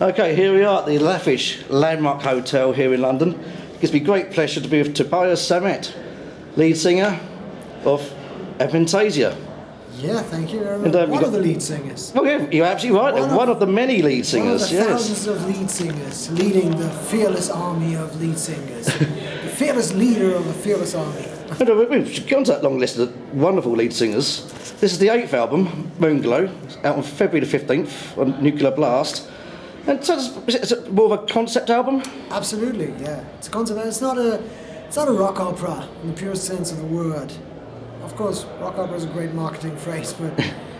Okay, here we are at the lavish Landmark Hotel here in London. It gives me great pleasure to be with Tobias Sammet, lead singer of Avantasia. Yeah, thank you very much. One of the lead singers. Oh yeah, you're absolutely right. One of the many lead singers, one of the thousands of lead singers, leading the fearless army of lead singers. The fearless leader of the fearless army. We've gone to that long list of wonderful lead singers. This is the 8th album, Moonglow, out on February the 15th on Nuclear Blast. And so is it more of a concept album? Absolutely, yeah. It's a concept. It's not a rock opera in the purest sense of the word. Of course, rock opera is a great marketing phrase, but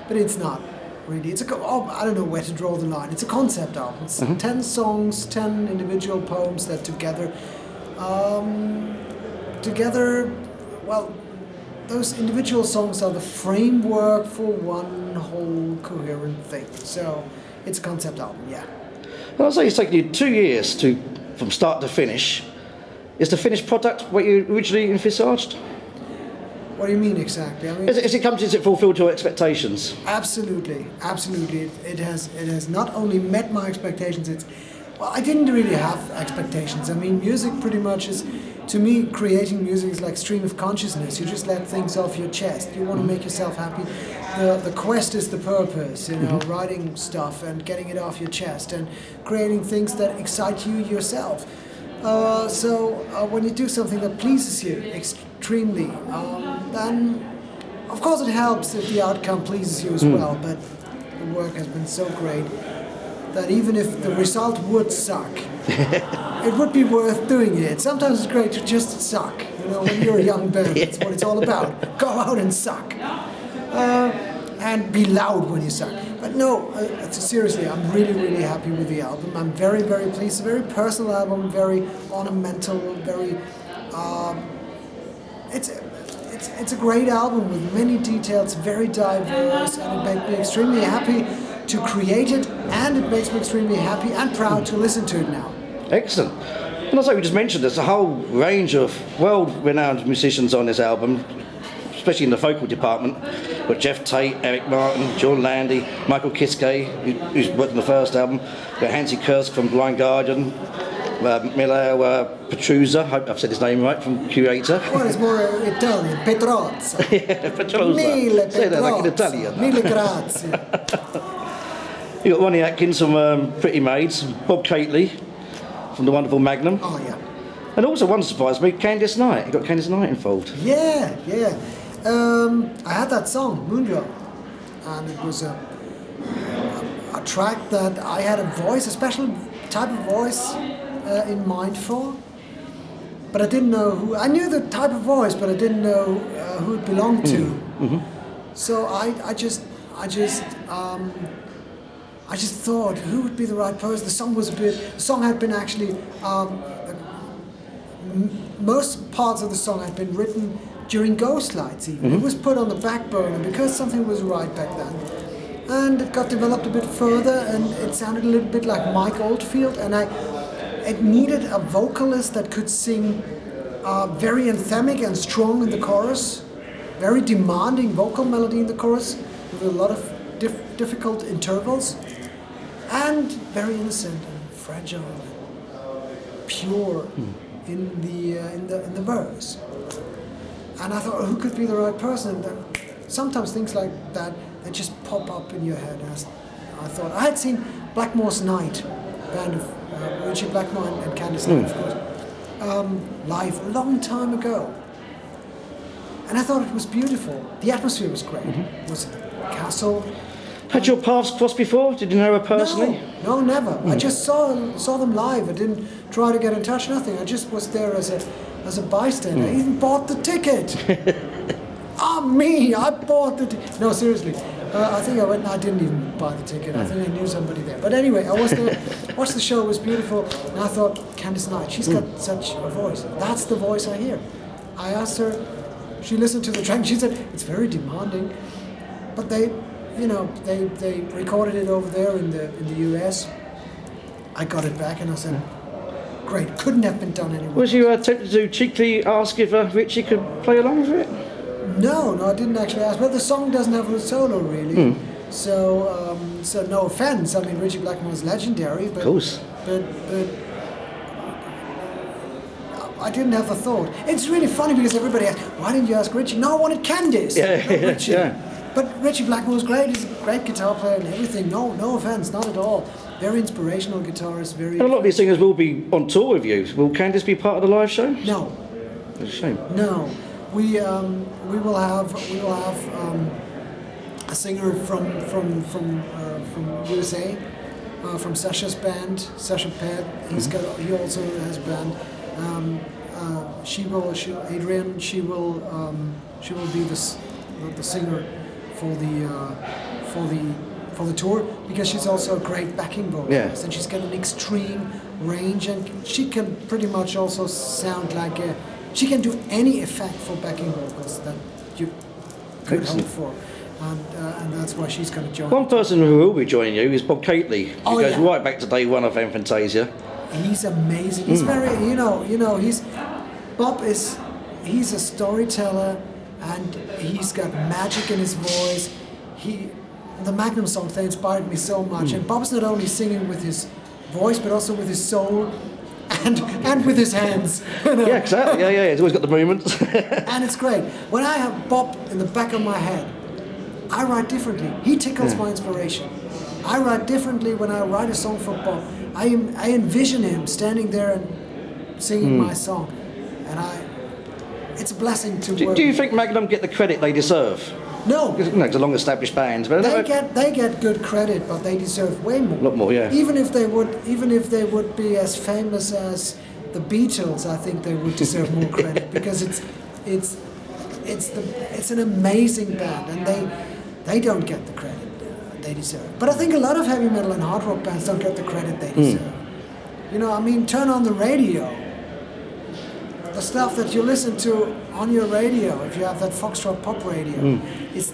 it's not really. I don't know where to draw the line. It's a concept album. It's 10 songs, 10 individual poems that together, well, those individual songs are the framework for one whole coherent thing. So it's a concept album, yeah. Well, I'll say it's taken you 2 years from start to finish. Is the finished product what you originally envisaged? What do you mean exactly? I mean, has it fulfilled your expectations? Absolutely, absolutely. It has not only met my expectations. I didn't really have expectations. I mean, music pretty much is, to me, creating music is like stream of consciousness. You just let things off your chest. You want to make yourself happy. The quest is the purpose, you know, writing stuff and getting it off your chest and creating things that excite you yourself. So when you do something that pleases you extremely, then of course it helps if the outcome pleases you as well, but the work has been so great that even if the result would suck, it would be worth doing it. Sometimes it's great to just suck, you know, when you're a young band, that's what it's all about. Go out and suck. And be loud when you suck. But no, seriously, I'm really, really happy with the album. I'm very, very pleased. It's a very personal album, very ornamental, very... It's a great album with many details, very diverse, and it made me extremely happy to create it, and it makes me extremely happy and proud to listen to it now. Excellent. And also, we just mentioned there's a whole range of world-renowned musicians on this album, especially in the vocal department. We've got Geoff Tate, Eric Martin, Jørn Lande, Michael Kiske, who's worked on the first album. We've got Hansi Kürsch from Blind Guardian, Mille, Petrozza, I hope I've said his name right, from QREATOR. Well, it's more Italian, Petrozza. Yeah, Petrozza. Mille, say that like in Italian. Mille grazie. You've got Ronnie Atkins from Pretty Maids, Bob Caitli from the wonderful Magnum. Oh, yeah. And also, one surprised me, Candice Night. You got Candice Night involved. Yeah. I had that song, Moonglow, and it was a track that I had a special type of voice in mind for, but I didn't know who. I knew the type of voice, but I didn't know who it belonged to. Mm-hmm. So I just thought, who would be the right person? The song had been actually, most parts of the song had been written during Ghost Lights even. Mm-hmm. It was put on the back burner because something was right back then. And it got developed a bit further, and it sounded a little bit like Mike Oldfield, and it needed a vocalist that could sing very anthemic and strong in the chorus, very demanding vocal melody in the chorus, with a lot of difficult intervals, and very innocent and fragile and pure in the verse. And I thought, who could be the right person? And then sometimes things like that, they just pop up in your head. And I thought, I had seen BLACKMORE'S Night, band of Richie Blackmore and Candice Night, of course, live a long time ago. And I thought it was beautiful. The atmosphere was great. It was a castle. Had your paths crossed before? Did you know her personally? No, never. I just saw them live. I didn't try to get in touch, nothing. I just was there as a bystander. I even bought the ticket. Me! I bought the ticket. No, seriously. I think I went. I didn't even buy the ticket. I think I knew somebody there. But anyway, I was there. Watched the show. It was beautiful. And I thought, Candice Night. She's got such a voice. That's the voice I hear. I asked her. She listened to the track. She said it's very demanding, but they recorded it over there in the US. I got it back and I said, great, couldn't have been done anywhere. Was you tempted to cheekily ask if Richie could play along with it? No, I didn't actually ask. But the song doesn't have a solo really. So so no offense. I mean, Richie Blackmore is legendary, but Of course. but I didn't have a thought. It's really funny because everybody asked, why didn't you ask Richie? No, I wanted Candice. Yeah, not Richie. yeah. But Richie Blackmore's great. He's a great guitar player and everything. No offense, not at all. Very inspirational guitarist. Very. And a lot of these singers will be on tour with you. Will Candice be part of the live show? No. It's a shame. No. We will have a singer from USA, from Sascha's band, Sascha Paeth. He also has a band. Adrian. She will be the singer for the tour, because she's also a great backing vocalist, and she's got an extreme range, and she can pretty much also sound like she can do any effect for backing vocals that you could hope for. And that's why she's going to join. One person who will be joining you is Bob Catley. He goes right back to day one of Avantasia. He's amazing. He's very, he's a storyteller, and he's got magic in his voice. The Magnum songs, they inspired me so much. And Bob's not only singing with his voice, but also with his soul and with his hands. Yeah, exactly. Yeah. He's always got the movements. And it's great. When I have Bob in the back of my head, I write differently. He tickles my inspiration. I write differently when I write a song for Bob. I envision him standing there and singing my song, and it's a blessing to work. Do you think Magnum get the credit they deserve? No. It's a long-established band, but they get good credit, but they deserve way more. A lot more, yeah. Even if they would be as famous as the Beatles, I think they would deserve more credit, because it's an amazing band, and they don't get the credit they deserve. But I think a lot of heavy metal and hard rock bands don't get the credit they deserve. Turn on the radio. The stuff that you listen to on your radio, if you have that Foxtrot pop radio, is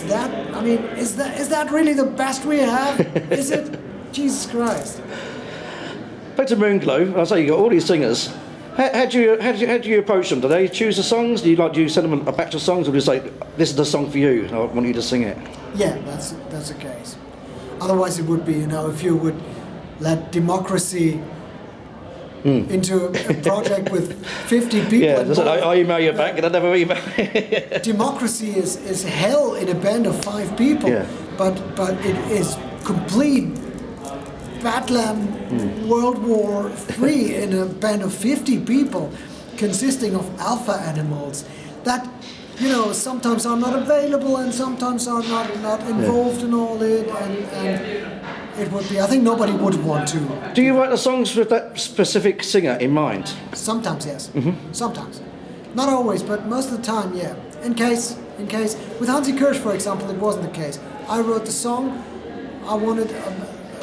that really the best we have? Is it? Jesus Christ. Back to Moonglow. I say you got all these singers. How do you approach them? Do they choose the songs? Do you send them a batch of songs, or do you say, this is the song for you, I want you to sing it? Yeah, that's the case. Otherwise it would be, if you would let Democracy into a project with 50 people. Yeah, I email you back and I never email. Democracy is hell in a band of 5 people, but it is complete Batlam World War III in a band of 50 people consisting of alpha animals that sometimes are not available and sometimes are not involved in all it, and it would be, I think nobody would want to. Do you write the songs with that specific singer in mind? Sometimes, yes. Sometimes. Not always, but most of the time, yeah. In case, with Hansi Kürsch, for example, it wasn't the case. I wrote the song, I wanted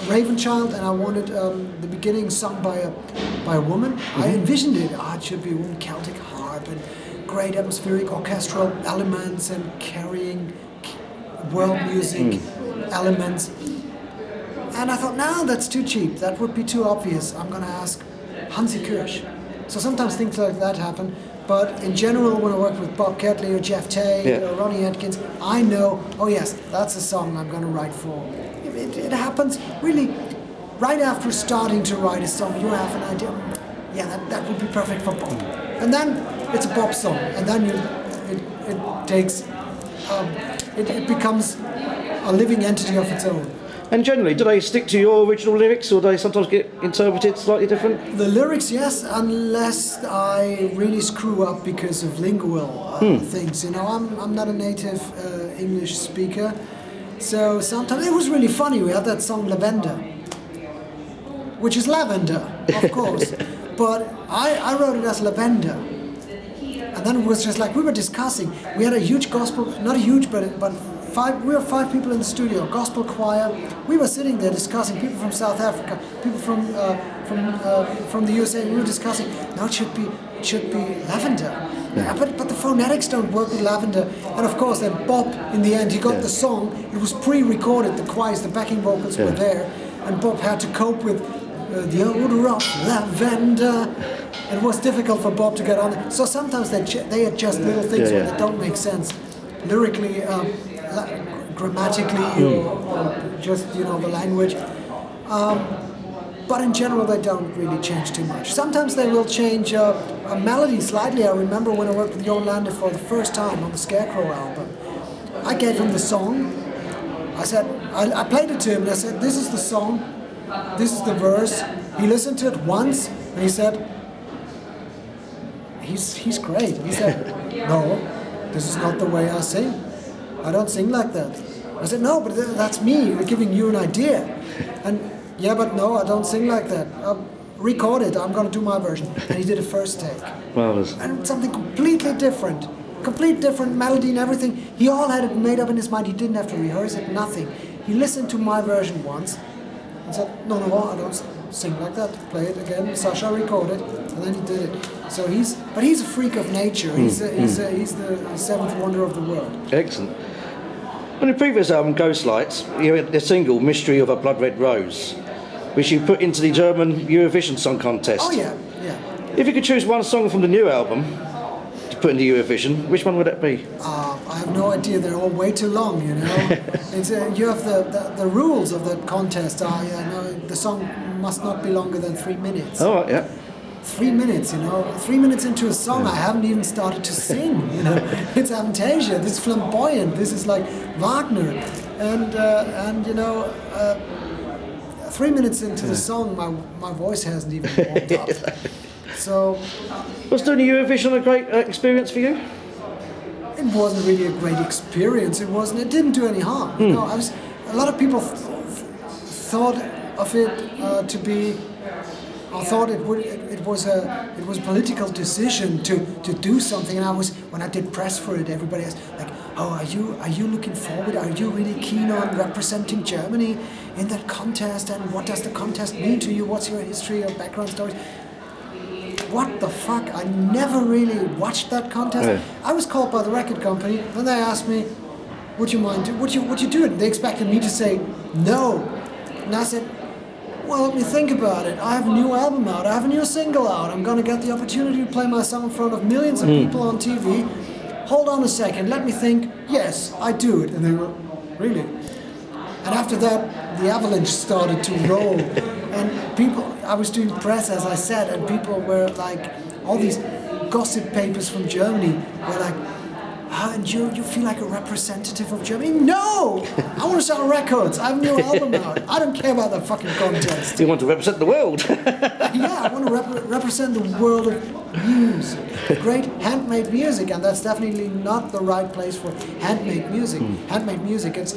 Ravenchild, and I wanted the beginning sung by a woman. I envisioned it. It should be a woman, Celtic harp, and great atmospheric orchestral elements, and carrying world music elements. And I thought, no, that's too cheap. That would be too obvious. I'm going to ask Hansi Kürsch. So sometimes things like that happen. But in general, when I work with Bob Catley or Geoff Tate or Ronnie Atkins, I know, oh yes, that's a song I'm going to write for. It happens really right after starting to write a song. You have an idea. Yeah, that would be perfect for Bob. And then it's a Bob song. And then it becomes a living entity of its own. And generally, do they stick to your original lyrics, or do they sometimes get interpreted slightly different? The lyrics, yes, unless I really screw up because of lingual things. I'm not a native English speaker, so sometimes it was really funny. We had that song Lavender, which is lavender, of course, but I wrote it as Lavender. And then it was just like we were discussing. We had a huge gospel, not huge, but we were 5 people in the studio, gospel choir. We were sitting there discussing. People from South Africa, people from the USA. We were discussing. No, it should be lavender. Yeah, but the phonetics don't work with lavender. And of course, then Bob, in the end, he got the song. It was pre-recorded. The choirs, the backing vocals were there, and Bob had to cope with the odor of lavender. It was difficult for Bob to get on it. So sometimes they adjust little things when they don't make sense. Lyrically, grammatically or just, the language. But in general, they don't really change too much. Sometimes they will change a melody slightly. I remember when I worked with Jørn Lande for the first time on the Scarecrow album. I gave him the song. I said, I played it to him and I said, this is the song, this is the verse. He listened to it once and he said, he's great. He said, no, this is not the way I sing. I don't sing like that. I said, no, but that's me. We're giving you an idea. And yeah, but no, I don't sing like that. Record it. I'm going to do my version. And he did a first take. Marvelous. And something completely different. Complete different melody and everything. He all had it made up in his mind. He didn't have to rehearse it, nothing. He listened to my version once and said, no, I don't sing like that. Play it again. Sascha recorded, and then he did it. So he's a freak of nature. He's the seventh wonder of the world. Excellent. On your previous album, Ghostlights, you had the single Mystery of a Blood Red Rose, which you put into the German Eurovision Song Contest. Oh yeah. If you could choose one song from the new album to put into Eurovision, which one would that be? I have no idea. They're all way too long, It's, you have the rules of that contest are, the song must not be longer than 3 minutes. Oh, yeah. 3 minutes, 3 minutes into a song, I haven't even started to sing, It's Avantasia, this is flamboyant, this is like Wagner. And 3 minutes into the song, my voice hasn't even warmed up. So... Was doing the Eurovision a great experience for you? It wasn't really a great experience, it didn't do any harm. A lot of people thought of it to be... I thought it was a political decision to do something, and when I did press for it, everybody was like, "Oh, are you looking forward? Are you really keen on representing Germany in that contest? And what does the contest mean to you? What's your history or background stories?" What the fuck? I never really watched that contest. Yeah. I was called by the record company, and they asked me, "Would you mind? Would you do it?" They expected me to say no, and I said, well, let me think about it. I have a new album out. I have a new single out. I'm going to get the opportunity to play my song in front of millions of people on TV. Hold on a second. Let me think. Yes, I do it. And they were, really? And after that, the avalanche started to roll. And I was doing press, as I said, and people were like, all these gossip papers from Germany were like, and you feel like a representative of Germany? No! I want to sell records. I have a new album out. I don't care about that fucking contest. You want to represent the world. Yeah, I want to represent the world of music. Great handmade music, and that's definitely not the right place for handmade music. Handmade music, it's,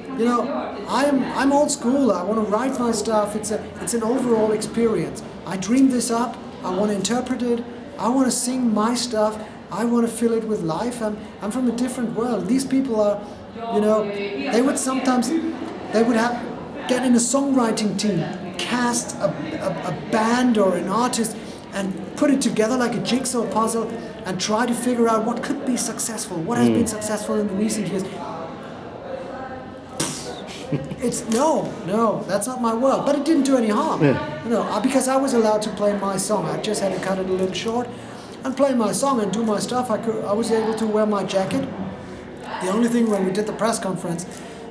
I'm old school. I want to write my stuff. It's an overall experience. I dreamed this up. I want to interpret it. I want to sing my stuff. I want to fill it with life. I'm from a different world. These people are, they would get in a songwriting team, cast a band or an artist and put it together like a jigsaw puzzle and try to figure out what could be successful, what has been successful in the recent years. It's no, that's not my world. But it didn't do any harm, because I was allowed to play my song. I just had to cut it a little short and play my song and do my stuff. I was able to wear my jacket. The only thing when we did the press conference,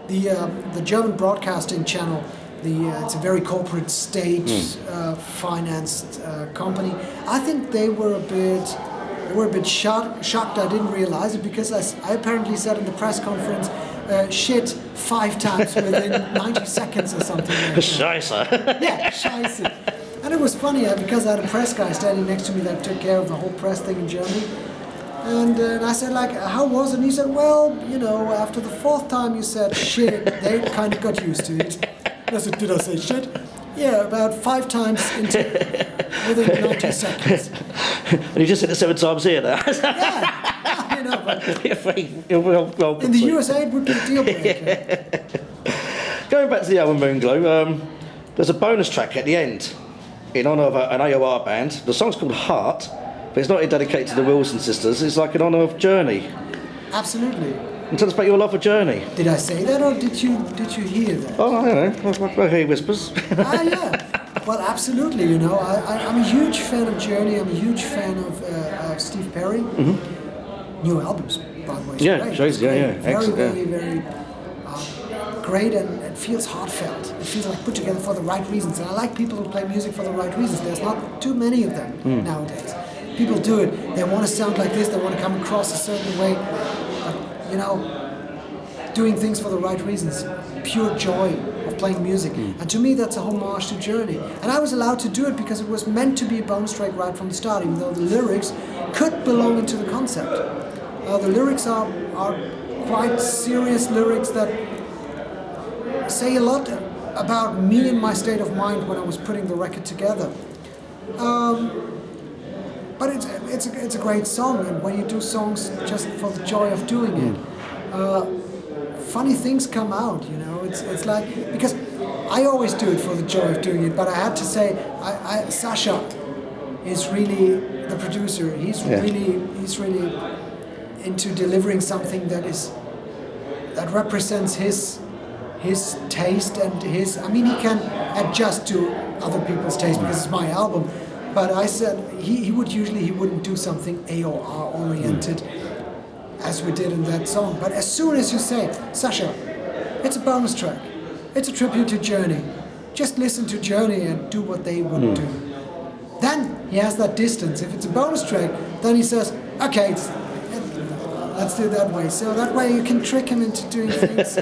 the German broadcasting channel, it's a very corporate state-financed company. I think they were a bit shocked. I didn't realize it because I apparently said in the press conference, shit 5 times within 90 seconds or something like that. Scheiße. Yeah, scheiße. And it was funny because I had a press guy standing next to me that took care of the whole press thing in Germany. And I said, how was it? And he said, well, after the 4th time you said shit, they kind of got used to it. And I said, did I say shit? Yeah, about 5 times within 90 seconds. And you just said it 7 times here now. Yeah, but well, in the USA it would be a deal breaker. Going back to the album Moonglow, there's a bonus track at the end in honour of an AOR band. The song's called Heart, but it's not dedicated to the Wilson sisters. It's like in honour of Journey. Absolutely. And tell us about your love for Journey. Did I say that or did you hear that? Oh, I don't know. I hear whispers. Yeah. Well, absolutely. I'm a huge fan of Journey. I'm a huge fan of Steve Perry. Mm-hmm. New albums, by the way. Yeah, great. Very, excellent. Very, very great and it feels heartfelt. It feels like put together for the right reasons. And I like people who play music for the right reasons. There's not too many of them nowadays. People do it. They want to sound like this. They want to come across a certain way. But, you know, doing things for the right reasons. Pure joy of playing music. And to me, that's a homage to Journey. And I was allowed to do it because it was meant to be a bonus track right from the start, even though the lyrics could belong into the concept. The lyrics are quite serious lyrics that say a lot about me and my state of mind when I was putting the record together. But it's a great song, and when you do songs just for the joy of doing it, funny things come out, you know. It's like, because I always do it for the joy of doing it, but I had to say, Sascha is really the producer. He's really into delivering something that represents his taste and his. I mean, he can adjust to other people's taste because it's my album. But I said he wouldn't do something AOR oriented as we did in that song. But as soon as you say, Sascha, it's a bonus track, it's a tribute to Journey, just listen to Journey and do what they would do. Then he has that distance. If it's a bonus track, then he says, okay, let's do it that way. So that way you can trick him into doing things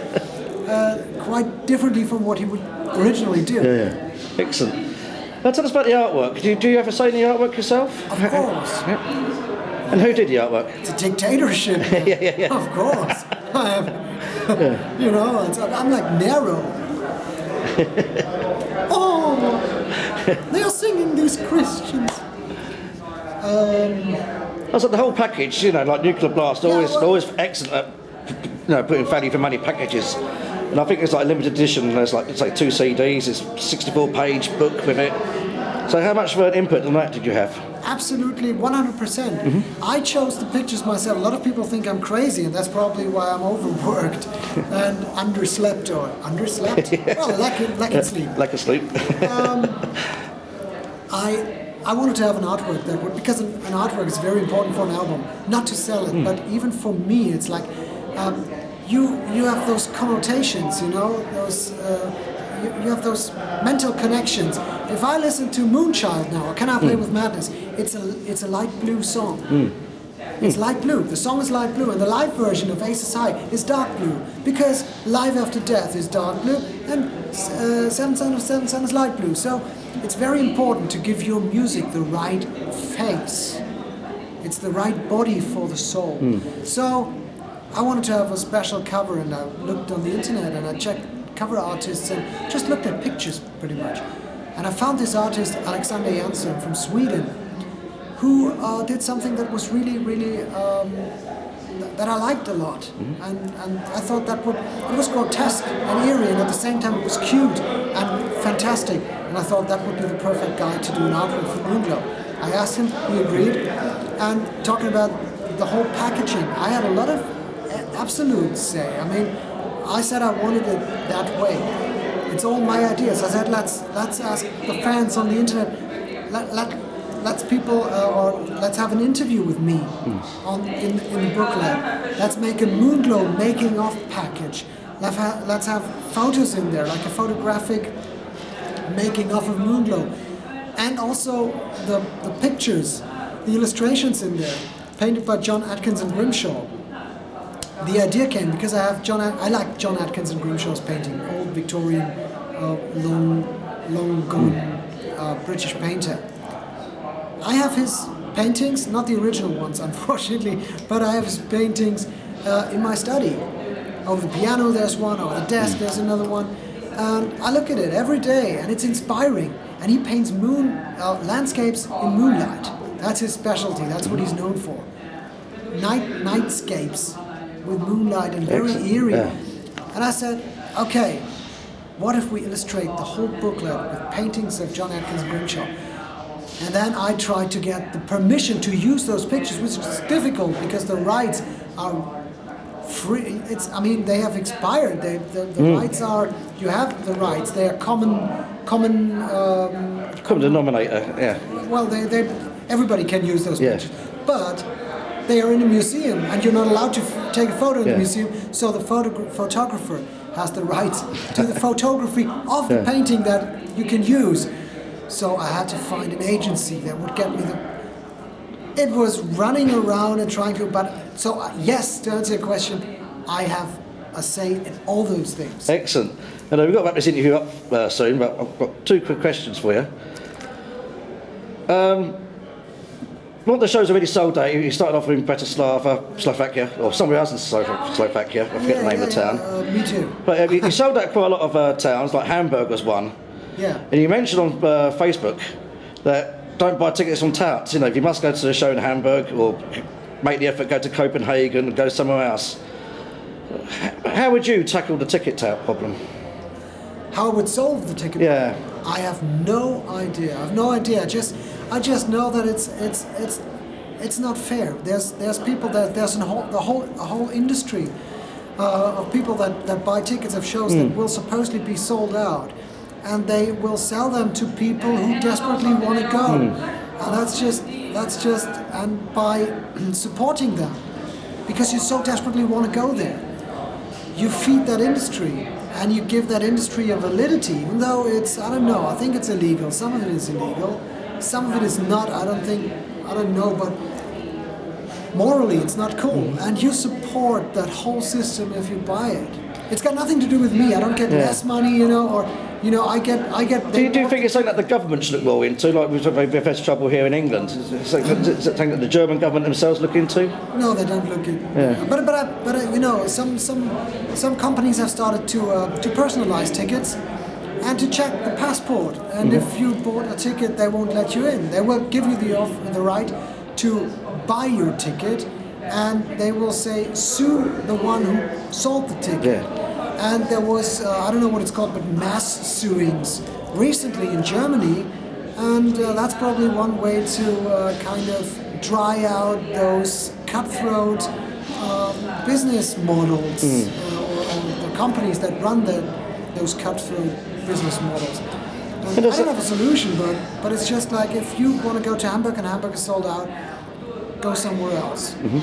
quite differently from what he would originally do. Yeah. Excellent. Now tell us about the artwork. Do you ever say in the artwork yourself? Of course. And who did the artwork? It's a dictatorship. yeah. Of course. You know, I'm like Nero. Oh, they are singing these Christians. I was like the whole package, you know, like Nuclear Blast, always excellent at putting value for money packages. And I think it's like a limited edition. There's like, it's like 2 CDs. It's a 64-page book with it. So how much of an input on that did you have? Absolutely, 100%. I chose the pictures myself. A lot of people think I'm crazy, and that's probably why I'm overworked and underslept. Well, lack in sleep. Lack of sleep. I wanted to have an artwork that would, because an artwork is very important for an album, not to sell it, but even for me, it's like you have those connotations, you know, those you have those mental connections. If I listen to Moonchild now, or Can I Play with Madness, it's a light blue song. It's light blue. The song is light blue, and the live version of Aces High is dark blue, because Live After Death is dark blue, and Seventh Son of Seventh Son is light blue. So it's very important to give your music the right face. It's the right body for the soul. So I wanted to have a special cover, and I looked on the internet and I checked cover artists and just looked at pictures pretty much. And I found this artist, Alexander Jansson from Sweden, who did something that was really, that I liked a lot. And I thought it was grotesque and eerie, and at the same time it was cute and fantastic. And I thought that would be the perfect guy to do an artwork for Moonglow. I asked him, he agreed. And talking about the whole packaging, I had a lot of absolutes say. I mean, I said I wanted it that way. It's all my ideas. I said, let's ask the fans on the internet. Let's have an interview with me in the booklet. Let's make a Moonglow making of package. Let's have photos in there, like a photographic making of Moonglow, and also the pictures, the illustrations in there, painted by Jon Atkins and Grimshaw. The idea came because I like Jon Atkins and Grimshaw's painting, old Victorian, long gone British painter. I have his paintings, not the original ones, unfortunately, but I have his paintings in my study. Over the piano there's one, over the desk there's another one. And I look at it every day, and it's inspiring. And he paints landscapes in moonlight. That's his specialty. That's what he's known for. Nightscapes with moonlight and very eerie. Yeah. And I said, okay, what if we illustrate the whole booklet with paintings of Jon Atkins and Grimshaw? And then I tried to get the permission to use those pictures, which is difficult because the rights are free. They have expired. The rights are, you have the rights. They are common denominator. Yeah. Well, everybody can use those pictures, but they are in a museum, and you're not allowed to take a photo in the museum. So the photographer has the rights to the photography of the painting that you can use. So I had to find an agency that would get me the... It was running around and trying to... But so yes, to answer your question, I have a say in all those things. Excellent. And we've got to wrap this interview up soon, but I've got 2 quick questions for you. One of the shows already sold out. You started off in Bratislava, Slovakia, or somewhere else in Slovakia. I forget the name of the town. Me too. But you sold out quite a lot of towns, like Hamburg was one. Yeah. And you mentioned on Facebook that don't buy tickets on touts. You know, if you must go to the show in Hamburg or make the effort, go to Copenhagen, go somewhere else. How would you tackle the ticket tout problem? How I would solve the ticket problem? I have no idea. I have no idea. I just know that it's not fair. There's people that there's a whole industry of people that buy tickets of shows that will supposedly be sold out, and they will sell them to people who desperately want to go. And that's just and by supporting them, because you so desperately want to go there, you feed that industry. And you give that industry a validity, even though it's, I don't know, I think it's illegal. Some of it is illegal, some of it is not, I don't know, but morally it's not cool. And you support that whole system if you buy it. It's got nothing to do with me. I don't get less money, or I get. Do you think it's something that the government should look more into, like we've had trouble here in England? Is it something that the German government themselves look into? No, they don't look into. But some companies have started to personalize tickets and to check the passport. And if you bought a ticket, they won't let you in. They will give you the right to buy your ticket, and they will say sue the one who sold the ticket. And there was, I don't know what it's called, but mass suings recently in Germany, and that's probably one way to kind of dry out those cutthroat business models or the companies that run those cutthroat business models. And I don't have a solution, but it's just like if you want to go to Hamburg and Hamburg is sold out, go somewhere else. You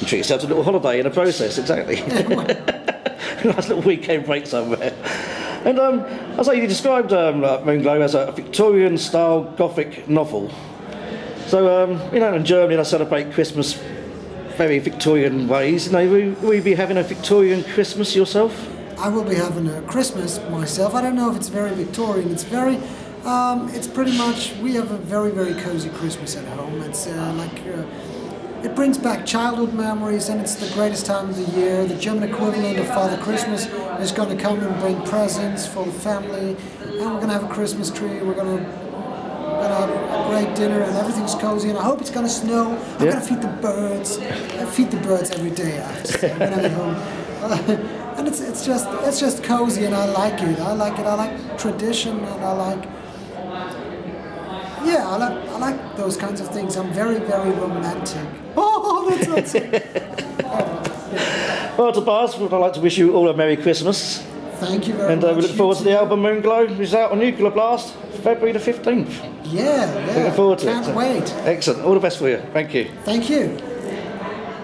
treat yourself to a little holiday in the process, exactly. Nice little weekend break somewhere. And I say you described Moonglow as a Victorian-style Gothic novel. So in Germany they celebrate Christmas very Victorian ways. Will you be having a Victorian Christmas yourself? I will be having a Christmas myself. I don't know if it's very Victorian. It's very, it's pretty much. We have a very, very cozy Christmas at home. It's it brings back childhood memories, and it's the greatest time of the year. The German equivalent of Father Christmas is going to come and bring presents for the family, and we're going to have a Christmas tree. We're going to have a great dinner, and everything's cozy. And I hope it's going to snow. I'm going to feed the birds. I feed the birds every day. When I'm at home, and it's just cozy, and I like it. I like tradition, and I like those kinds of things. I'm very, very romantic. Oh, that's Well, Tobias, I'd like to wish you all a Merry Christmas. Thank you very much. And we look forward to the album Moonglow, which is out on Nuclear Blast, February the 15th. Yeah. Looking forward to it. Can't wait. Excellent. All the best for you. Thank you. Thank you.